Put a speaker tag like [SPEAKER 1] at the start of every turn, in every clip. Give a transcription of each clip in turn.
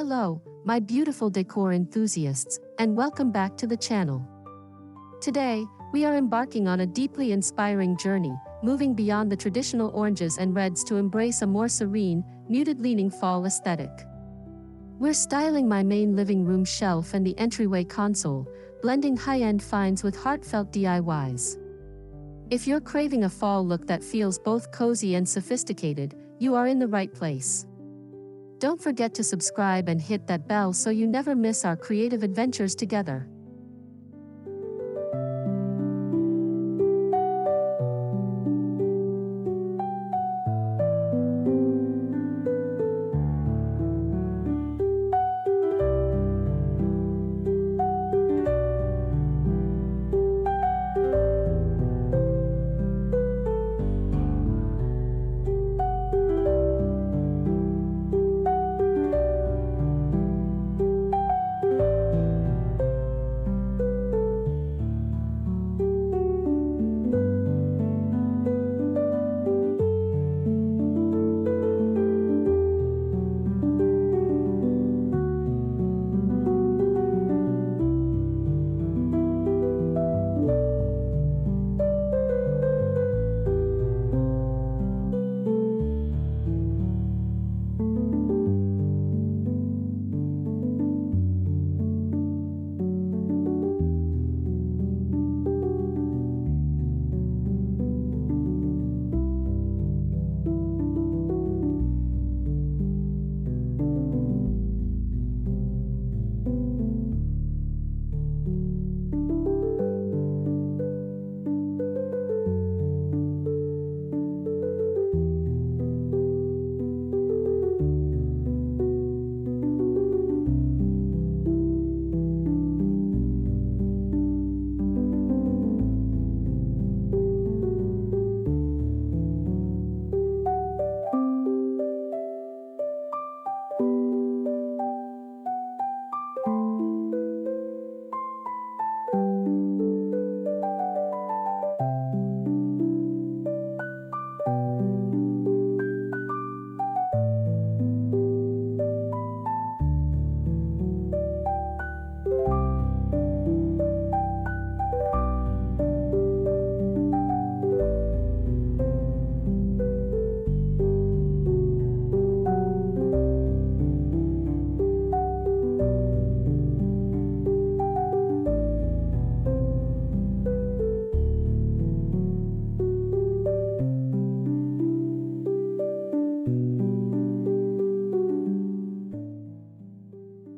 [SPEAKER 1] Hello, my beautiful decor enthusiasts, and welcome back to the channel. Today, we are embarking on a deeply inspiring journey, moving beyond the traditional oranges and reds to embrace a more serene, muted-leaning fall aesthetic. We're styling my main living room shelf and the entryway console, blending high-end finds with heartfelt DIYs. If you're craving a fall look that feels both cozy and sophisticated, you are in the right place. Don't forget to subscribe and hit that bell so you never miss our creative adventures together.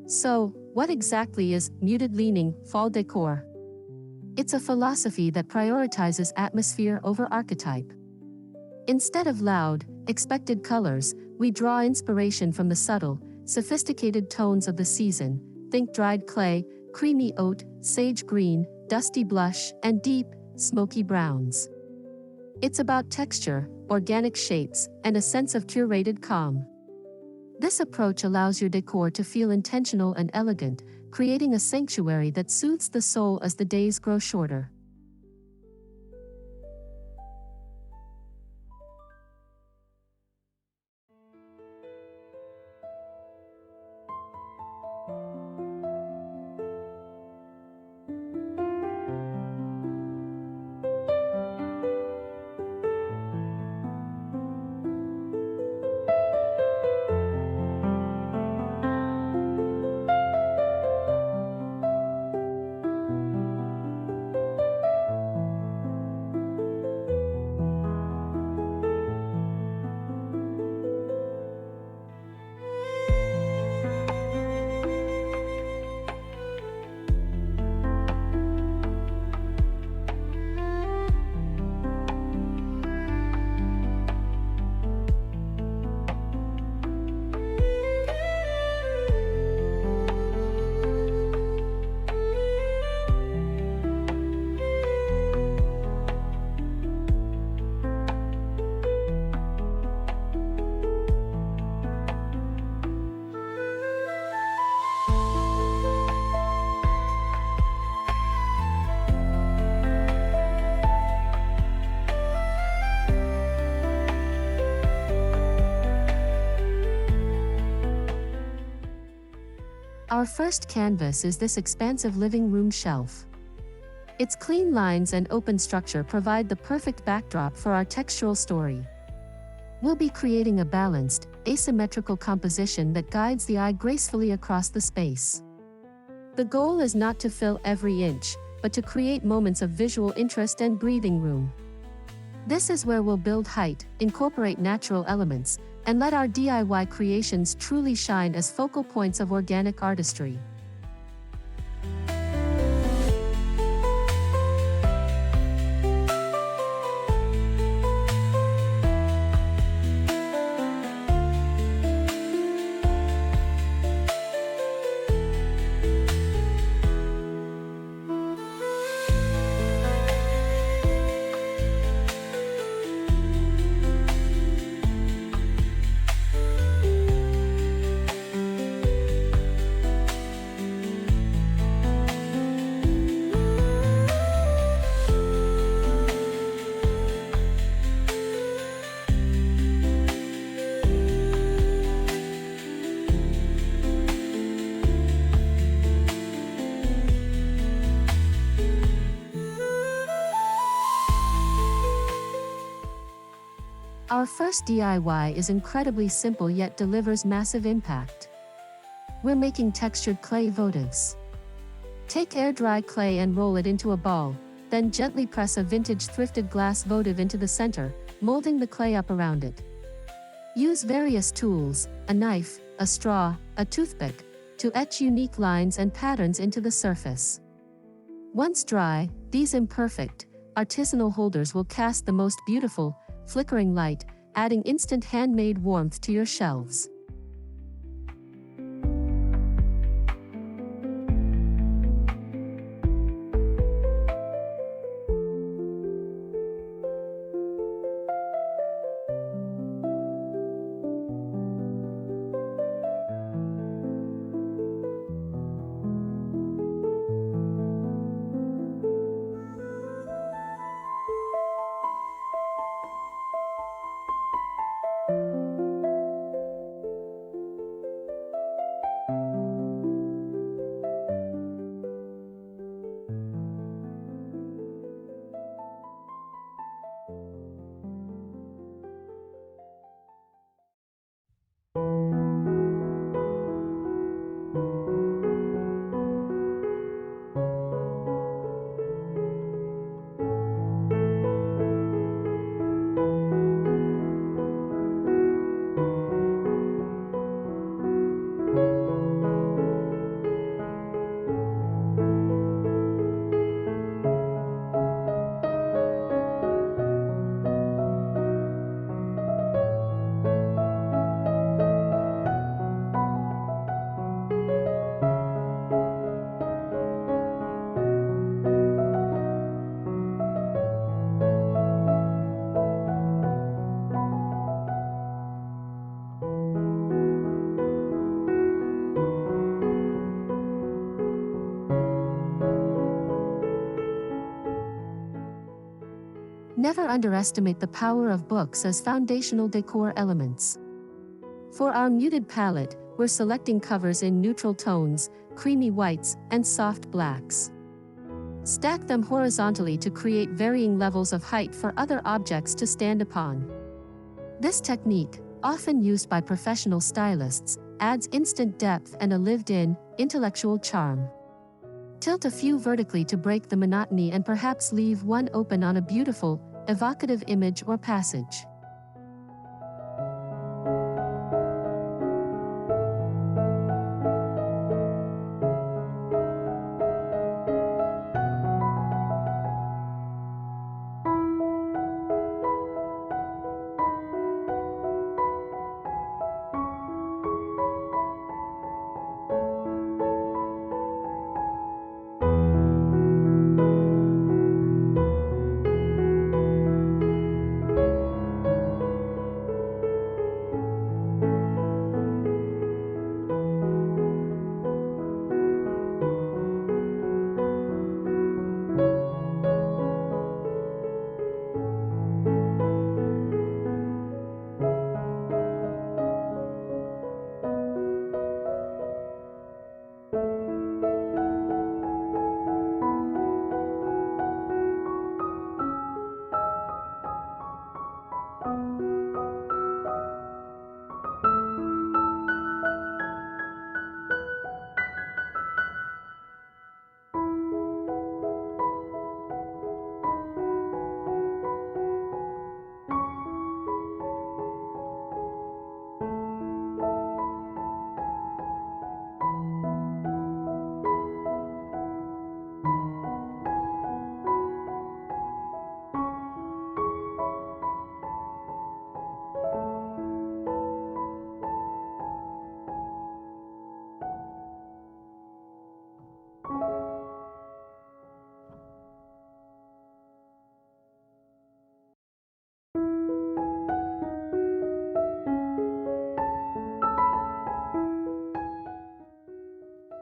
[SPEAKER 1] So, what exactly is muted-leaning fall decor? It's a philosophy that prioritizes atmosphere over archetype. Instead of loud, expected colors, we draw inspiration from the subtle, sophisticated tones of the season. Think dried clay, creamy oat, sage green, dusty blush, and deep, smoky browns. It's about texture, organic shapes, and a sense of curated calm. This approach allows your decor to feel intentional and elegant, creating a sanctuary that soothes the soul as the days grow shorter. Our first canvas is this expansive living room shelf. Its clean lines and open structure provide the perfect backdrop for our textural story. We'll be creating a balanced, asymmetrical composition that guides the eye gracefully across the space. The goal is not to fill every inch, but to create moments of visual interest and breathing room. This is where we'll build height, incorporate natural elements, and let our DIY creations truly shine as focal points of organic artistry. Our first DIY is incredibly simple yet delivers massive impact. We're making textured clay votives. Take air-dry clay and roll it into a ball, then gently press a vintage thrifted glass votive into the center, molding the clay up around it. Use various tools, a knife, a straw, a toothpick, to etch unique lines and patterns into the surface. Once dry, these imperfect, artisanal holders will cast the most beautiful, flickering light, adding instant handmade warmth to your shelves. Never underestimate the power of books as foundational decor elements. For our muted palette, we're selecting covers in neutral tones, creamy whites, and soft blacks. Stack them horizontally to create varying levels of height for other objects to stand upon. This technique, often used by professional stylists, adds instant depth and a lived-in, intellectual charm. Tilt a few vertically to break the monotony and perhaps leave one open on a beautiful, evocative image or passage.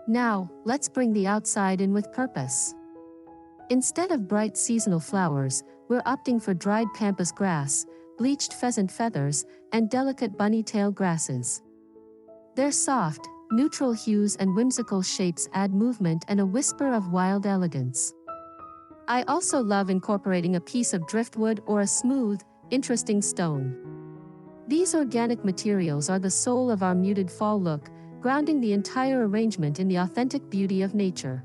[SPEAKER 1] Now, let's bring the outside in with purpose. Instead of bright seasonal flowers, we're opting for dried pampas grass, bleached pheasant feathers, and delicate bunny tail grasses. Their soft, neutral hues and whimsical shapes add movement and a whisper of wild elegance. I also love incorporating a piece of driftwood or a smooth, interesting stone. These organic materials are the soul of our muted fall look, grounding the entire arrangement in the authentic beauty of nature.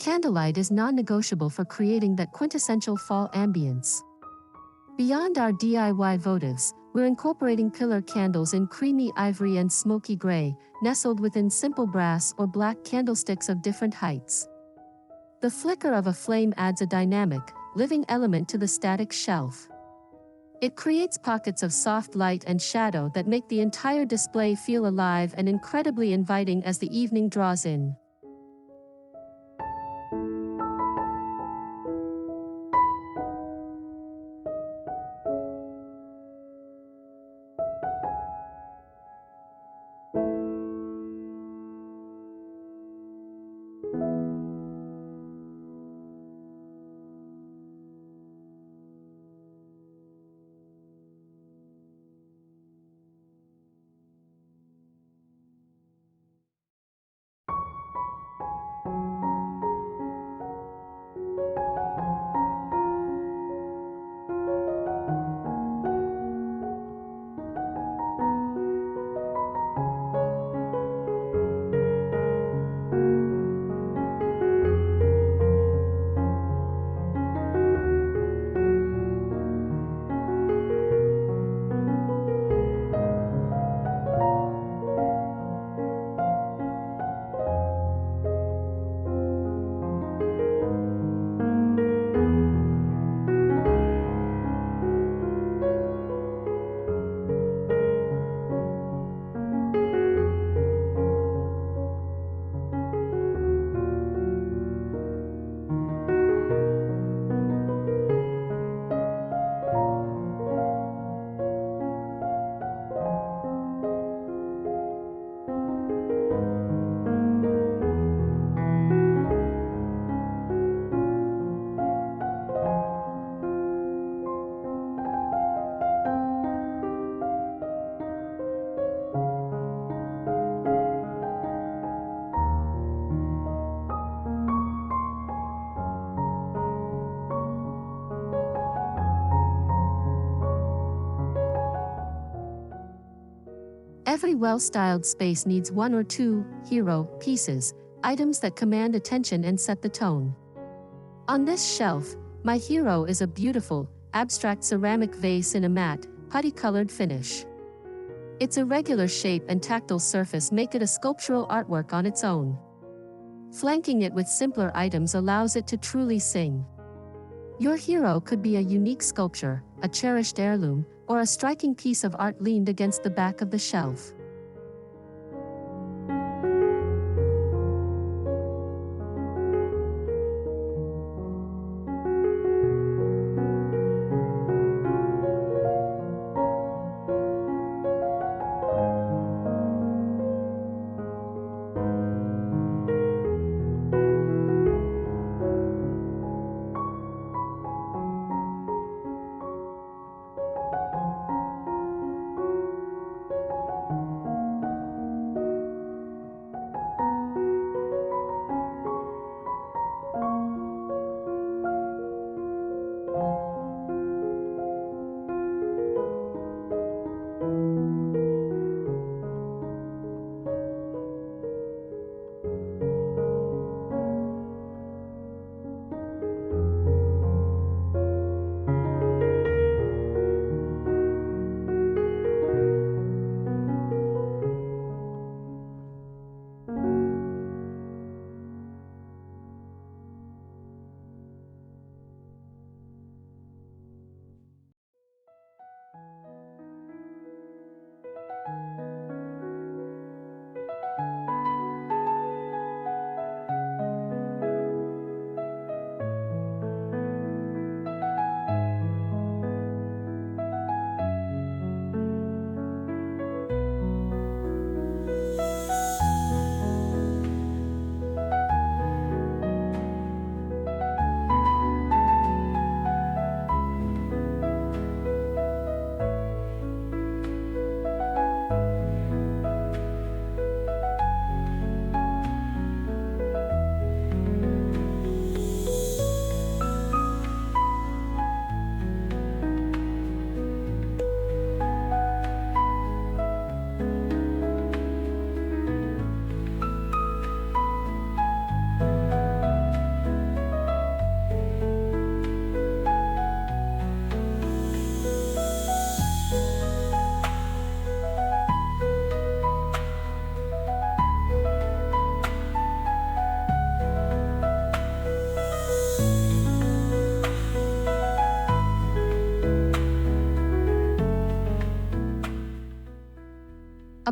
[SPEAKER 1] Candlelight is non-negotiable for creating that quintessential fall ambience. Beyond our DIY votives, we're incorporating pillar candles in creamy ivory and smoky gray, nestled within simple brass or black candlesticks of different heights. The flicker of a flame adds a dynamic, living element to the static shelf. It creates pockets of soft light and shadow that make the entire display feel alive and incredibly inviting as the evening draws in. Every well-styled space needs one or two hero pieces, items that command attention and set the tone. On this shelf, my hero is a beautiful, abstract ceramic vase in a matte, putty-colored finish. Its irregular shape and tactile surface make it a sculptural artwork on its own. Flanking it with simpler items allows it to truly sing. Your hero could be a unique sculpture, a cherished heirloom, or a striking piece of art leaned against the back of the shelf.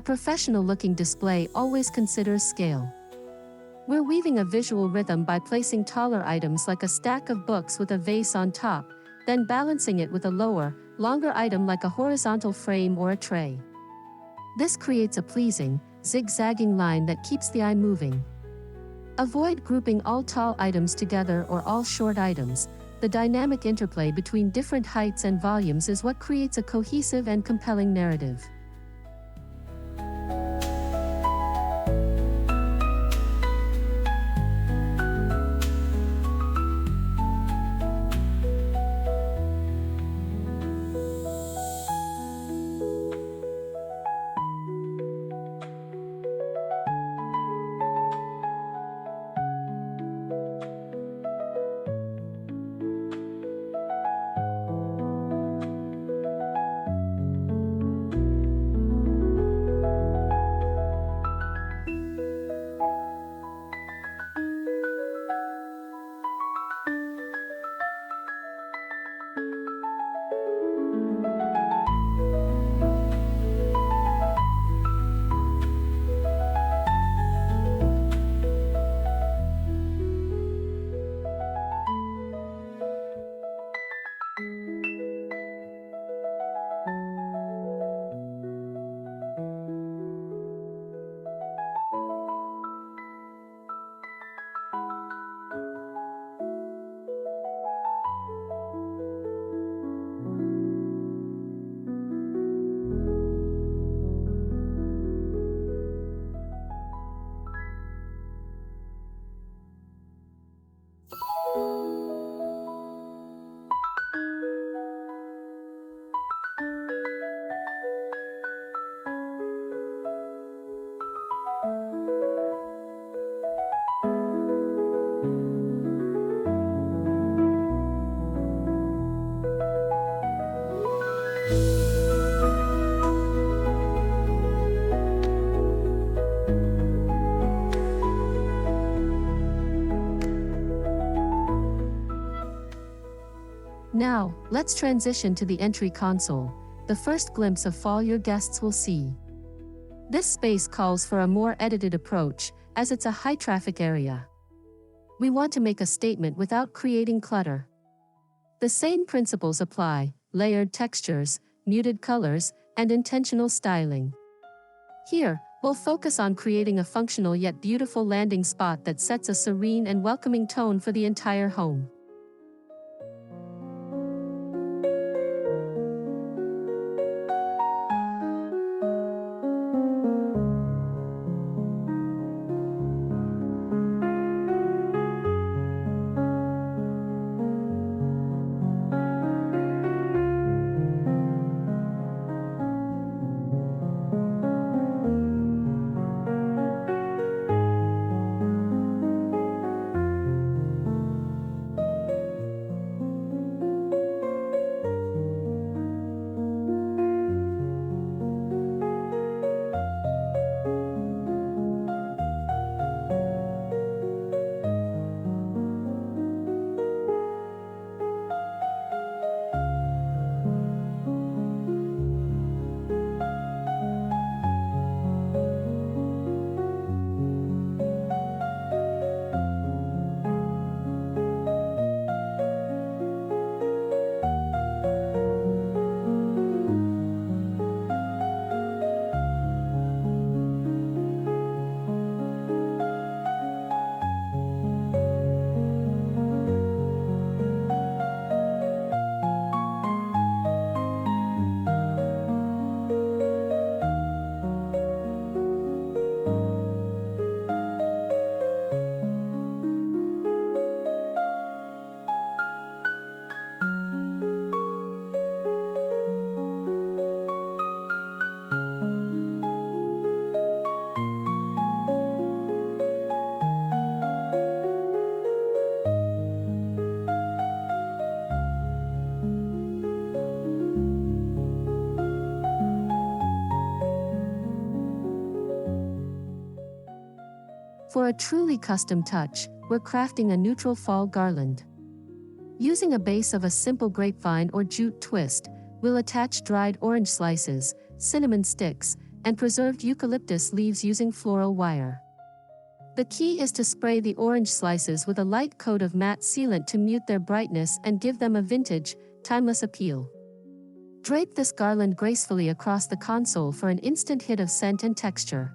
[SPEAKER 1] professional-looking display always considers scale. We're weaving a visual rhythm by placing taller items like a stack of books with a vase on top, then balancing it with a lower, longer item like a horizontal frame or a tray. This creates a pleasing, zigzagging line that keeps the eye moving. Avoid grouping all tall items together or all short items. The dynamic interplay between different heights and volumes is what creates a cohesive and compelling narrative. Now, let's transition to the entry console, the first glimpse of fall your guests will see. This space calls for a more edited approach, as it's a high-traffic area. We want to make a statement without creating clutter. The same principles apply: layered textures, muted colors, and intentional styling. Here, we'll focus on creating a functional yet beautiful landing spot that sets a serene and welcoming tone for the entire home. For a truly custom touch, we're crafting a neutral fall garland. Using a base of a simple grapevine or jute twist, we'll attach dried orange slices, cinnamon sticks, and preserved eucalyptus leaves using floral wire. The key is to spray the orange slices with a light coat of matte sealant to mute their brightness and give them a vintage, timeless appeal. Drape this garland gracefully across the console for an instant hit of scent and texture.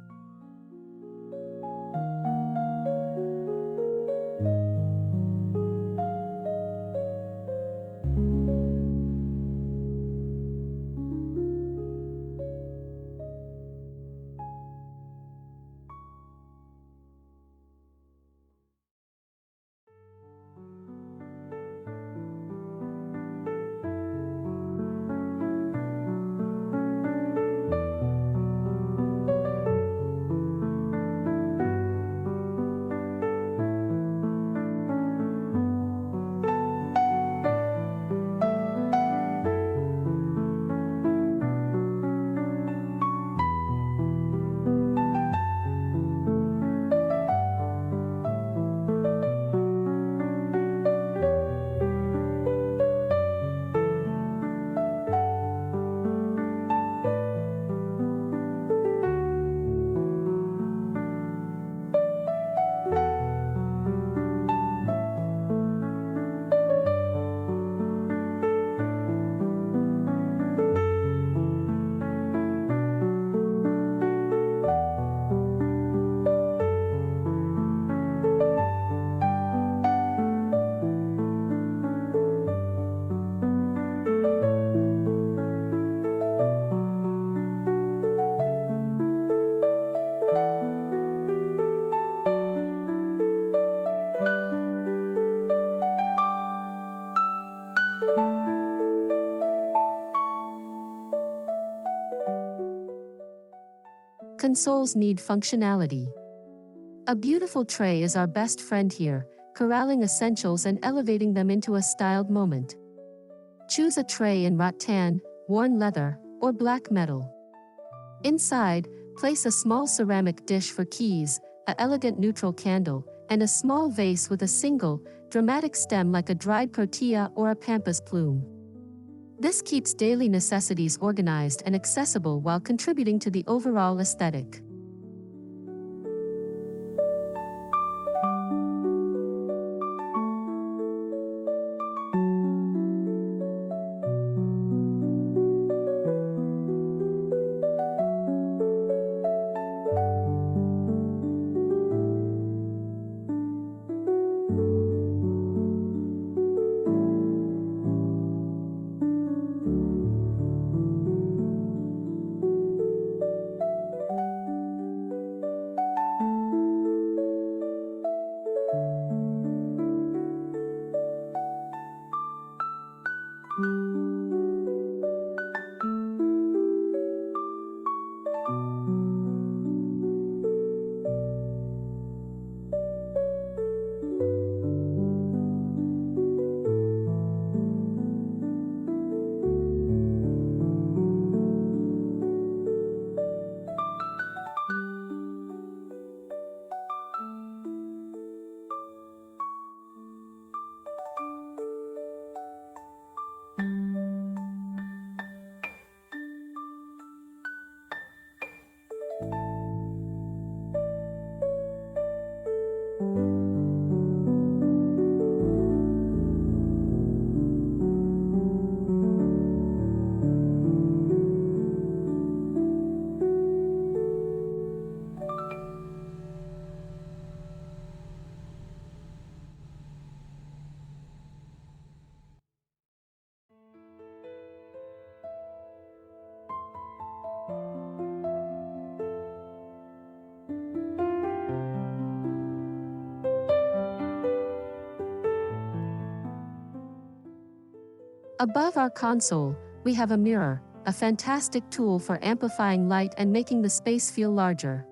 [SPEAKER 1] Consoles need functionality. A beautiful tray is our best friend here, corralling essentials and elevating them into a styled moment. Choose a tray in rattan, worn leather, or black metal. Inside, place a small ceramic dish for keys, an elegant neutral candle, and a small vase with a single, dramatic stem like a dried protea or a pampas plume. This keeps daily necessities organized and accessible while contributing to the overall aesthetic. Above our console, we have a mirror, a fantastic tool for amplifying light and making the space feel larger.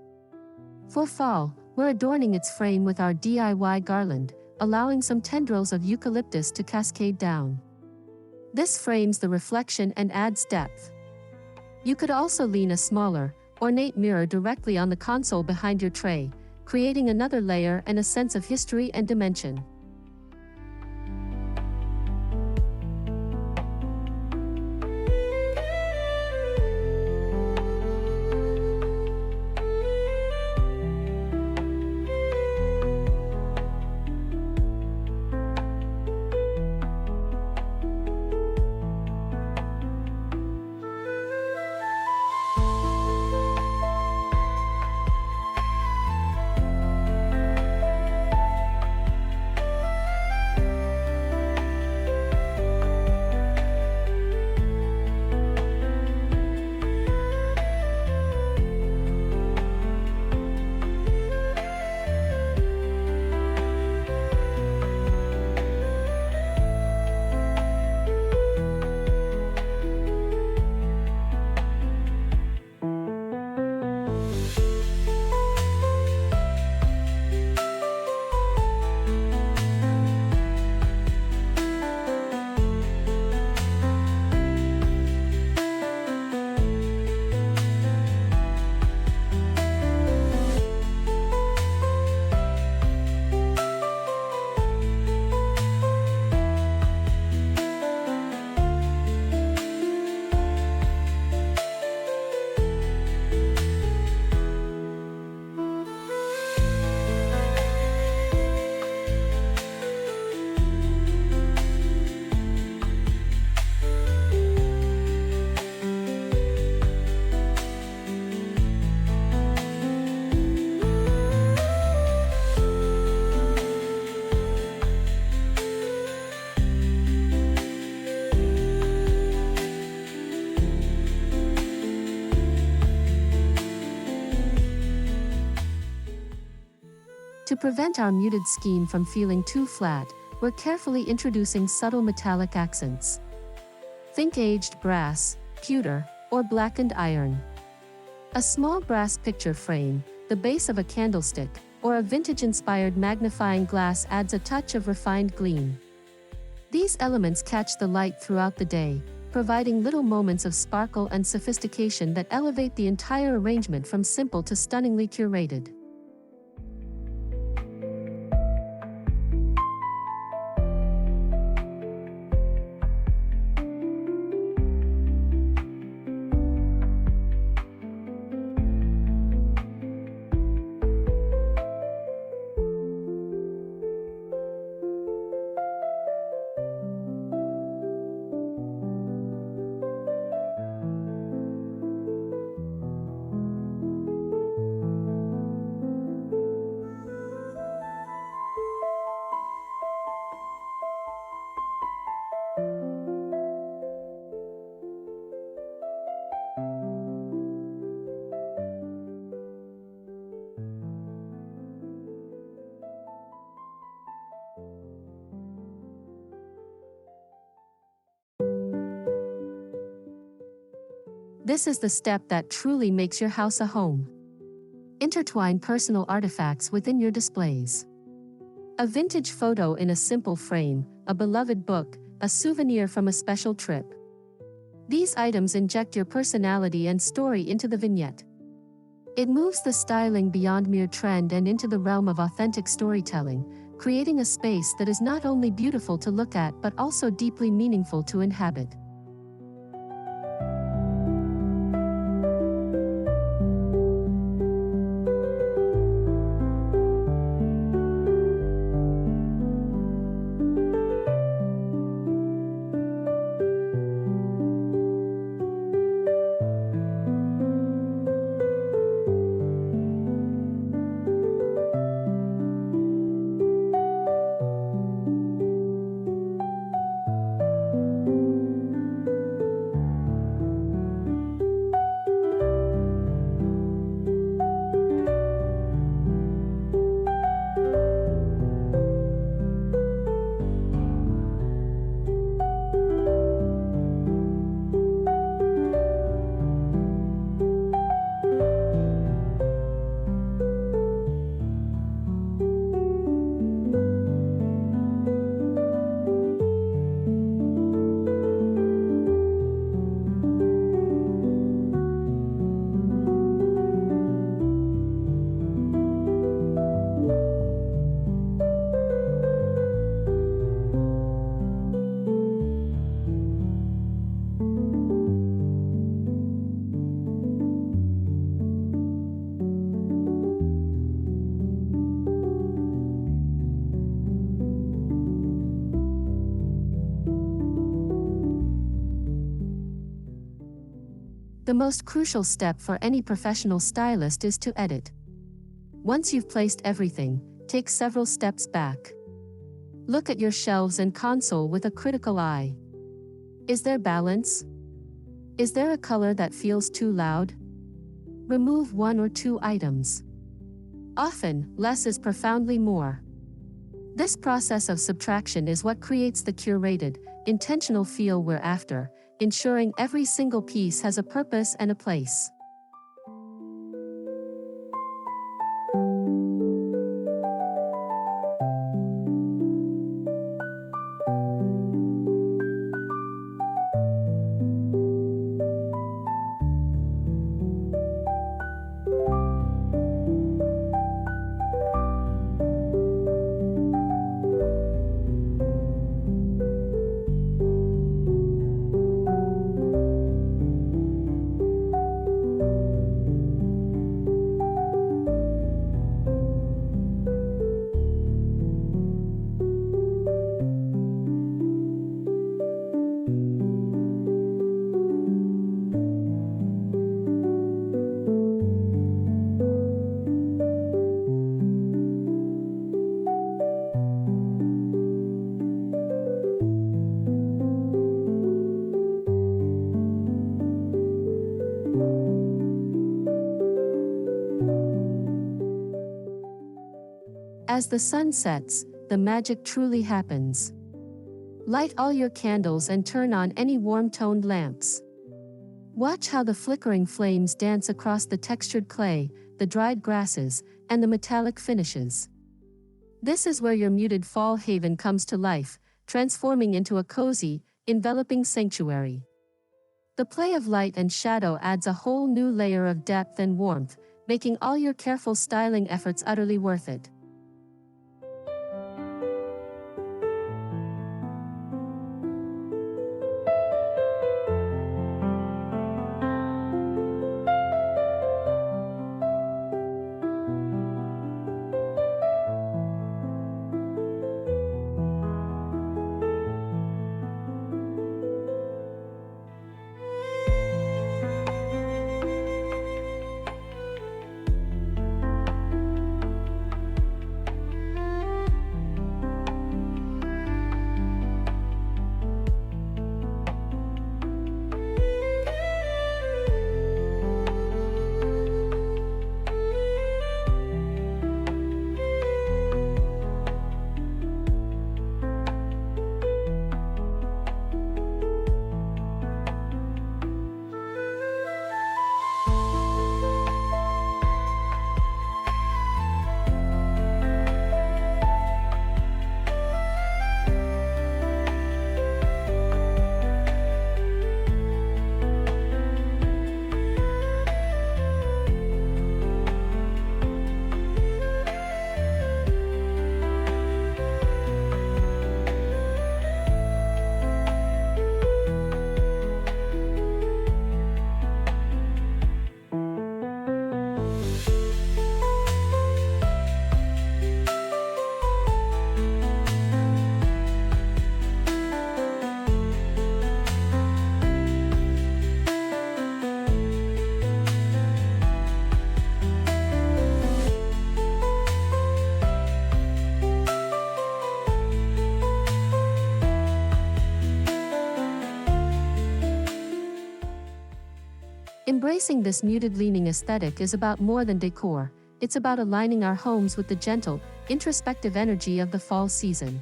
[SPEAKER 1] For fall, we're adorning its frame with our DIY garland, allowing some tendrils of eucalyptus to cascade down. This frames the reflection and adds depth. You could also lean a smaller, ornate mirror directly on the console behind your tray, creating another layer and a sense of history and dimension. To prevent our muted scheme from feeling too flat, we're carefully introducing subtle metallic accents. Think aged brass, pewter, or blackened iron. A small brass picture frame, the base of a candlestick, or a vintage-inspired magnifying glass adds a touch of refined gleam. These elements catch the light throughout the day, providing little moments of sparkle and sophistication that elevate the entire arrangement from simple to stunningly curated. This is the step that truly makes your house a home. Intertwine personal artifacts within your displays. A vintage photo in a simple frame, a beloved book, a souvenir from a special trip. These items inject your personality and story into the vignette. It moves the styling beyond mere trend and into the realm of authentic storytelling, creating a space that is not only beautiful to look at but also deeply meaningful to inhabit. The most crucial step for any professional stylist is to edit. Once you've placed everything, take several steps back. Look at your shelves and console with a critical eye. Is there balance? Is there a color that feels too loud? Remove one or two items. Often, less is profoundly more. This process of subtraction is what creates the curated, intentional feel we're after, ensuring every single piece has a purpose and a place. As the sun sets, the magic truly happens. Light all your candles and turn on any warm-toned lamps. Watch how the flickering flames dance across the textured clay, the dried grasses, and the metallic finishes. This is where your muted fall haven comes to life, transforming into a cozy, enveloping sanctuary. The play of light and shadow adds a whole new layer of depth and warmth, making all your careful styling efforts utterly worth it. Embracing this muted leaning aesthetic is about more than decor, it's about aligning our homes with the gentle, introspective energy of the fall season.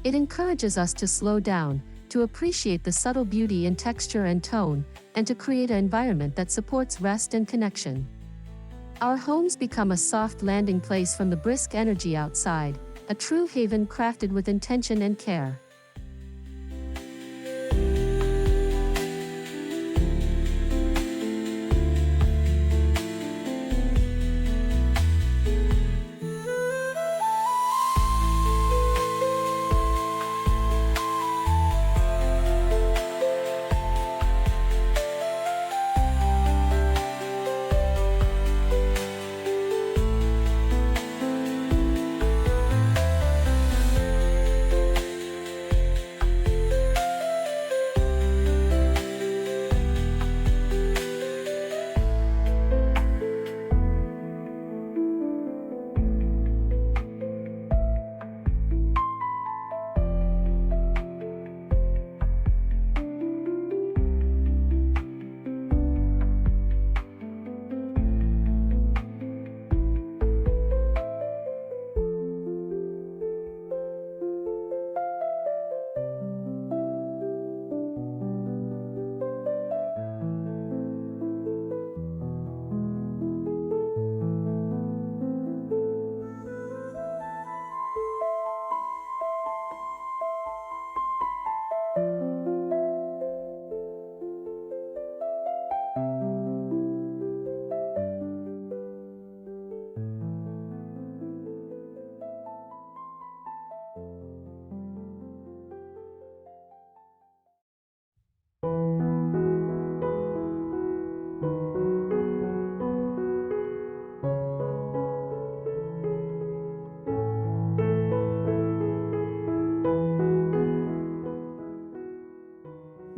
[SPEAKER 1] It encourages us to slow down, to appreciate the subtle beauty in texture and tone, and to create an environment that supports rest and connection. Our homes become a soft landing place from the brisk energy outside, a true haven crafted with intention and care.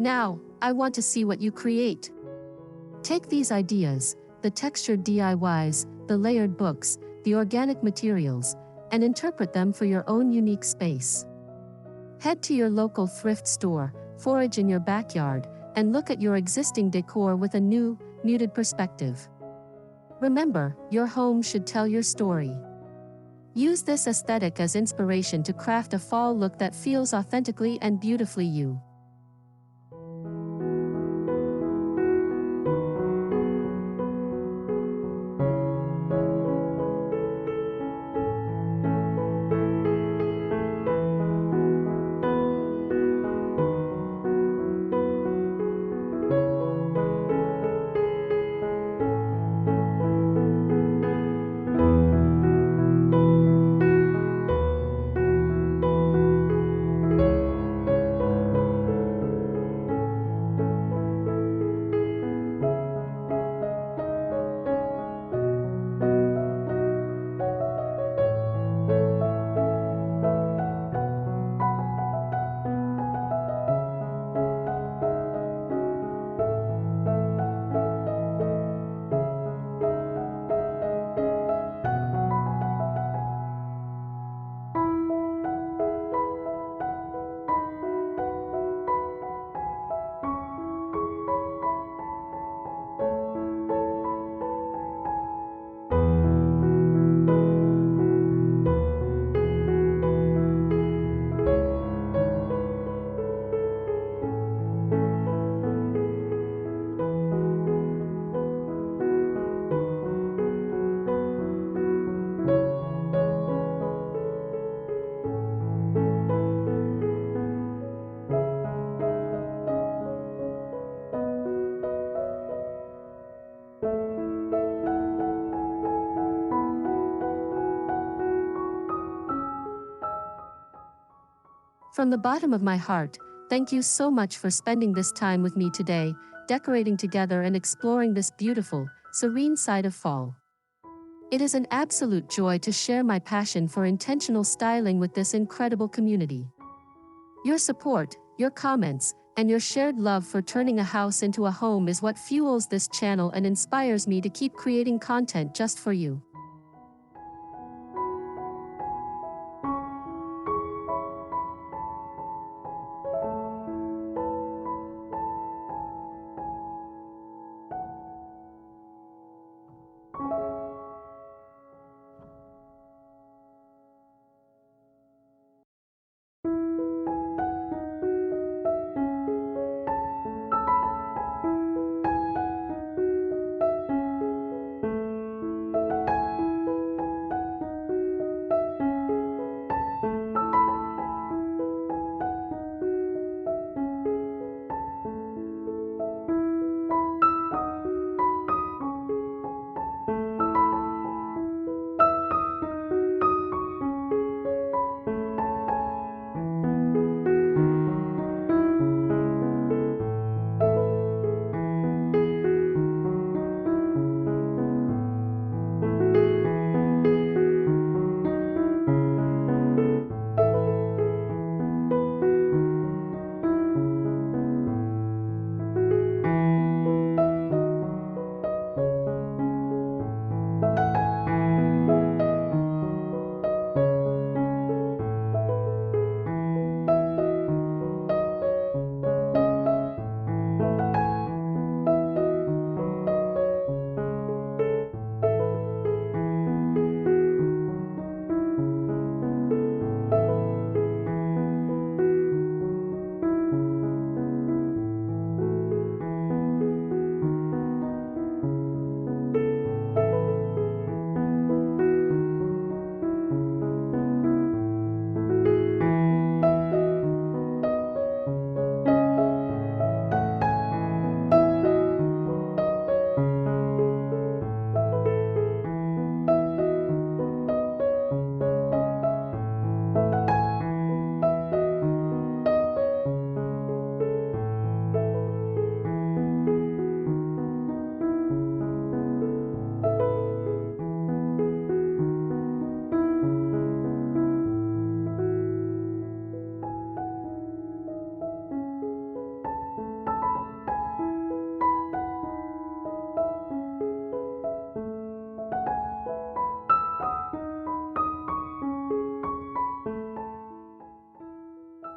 [SPEAKER 1] Now, I want to see what you create. Take these ideas, the textured DIYs, the layered books, the organic materials, and interpret them for your own unique space. Head to your local thrift store, forage in your backyard, and look at your existing decor with a new, muted perspective. Remember, your home should tell your story. Use this aesthetic as inspiration to craft a fall look that feels authentically and beautifully you. From the bottom of my heart, thank you so much for spending this time with me today, decorating together and exploring this beautiful, serene side of fall. It is an absolute joy to share my passion for intentional styling with this incredible community. Your support, your comments, and your shared love for turning a house into a home is what fuels this channel and inspires me to keep creating content just for you.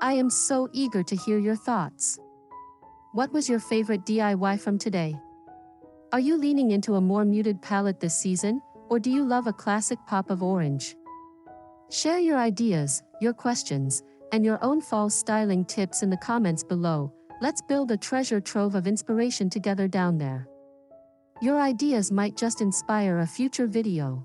[SPEAKER 1] I am so eager to hear your thoughts. What was your favorite DIY from today? Are you leaning into a more muted palette this season, or do you love a classic pop of orange? Share your ideas, your questions, and your own fall styling tips in the comments below. Let's build a treasure trove of inspiration together down there. Your ideas might just inspire a future video.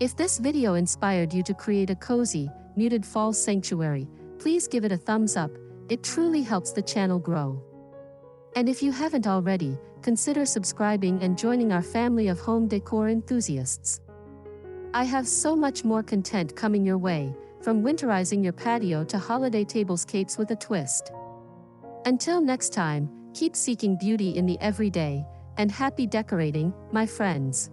[SPEAKER 1] If this video inspired you to create a cozy, muted fall sanctuary, please give it a thumbs up. It truly helps the channel grow. And if you haven't already, consider subscribing and joining our family of home decor enthusiasts. I have so much more content coming your way, from winterizing your patio to holiday tablescapes with a twist. Until next time, keep seeking beauty in the everyday, and happy decorating, my friends.